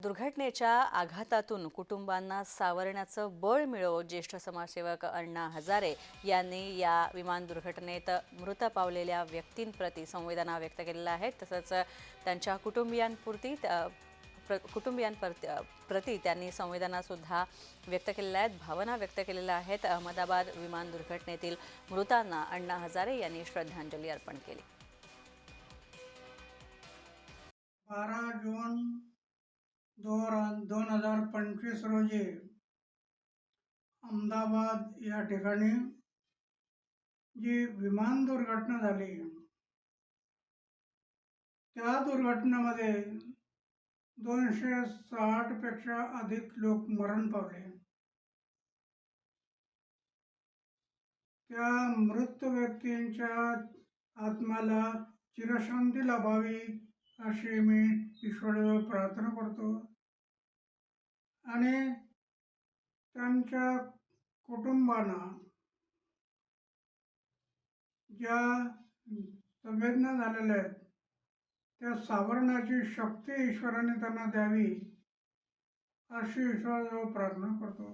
दुर्घटनेच्या आघातातून कुटुंबांना सावरण्याचं बळ मिळो ज्येष्ठ समाजसेवक अण्णा हजारे यांनी या विमान दुर्घटनेत मृत पावलेल्या व्यक्तींप्रती संवेदना व्यक्त केलेल्या आहेत। तसंच त्यांच्या कुटुंबियांप्रती त्यांनी संवेदना सुद्धा व्यक्त केलेल्या आहेत, भावना व्यक्त केलेल्या आहेत। अहमदाबाद विमान दुर्घटनेतील मृतांना अण्णा हजारे यांनी श्रद्धांजली अर्पण केली। 12 जून 2025 रोजी अहमदाबाद या ठिकाणी जी विमान दुर्घटना झाली, त्या दुर्घटनेमध्ये 260 पेक्षा अधिक लोक मरण पावले। त्या मृत व्यक्तींच्या आत्म्याला चिरशांती लाभावी अशी मी ईश्वराजवळ प्रार्थना करतो आणि त्यांच्या कुटुंबांना ज्या संवेदना झालेल्या आहेत त्या सावरण्याची शक्ती ईश्वराने त्यांना द्यावी अशी ईश्वराजवळ प्रार्थना करतो।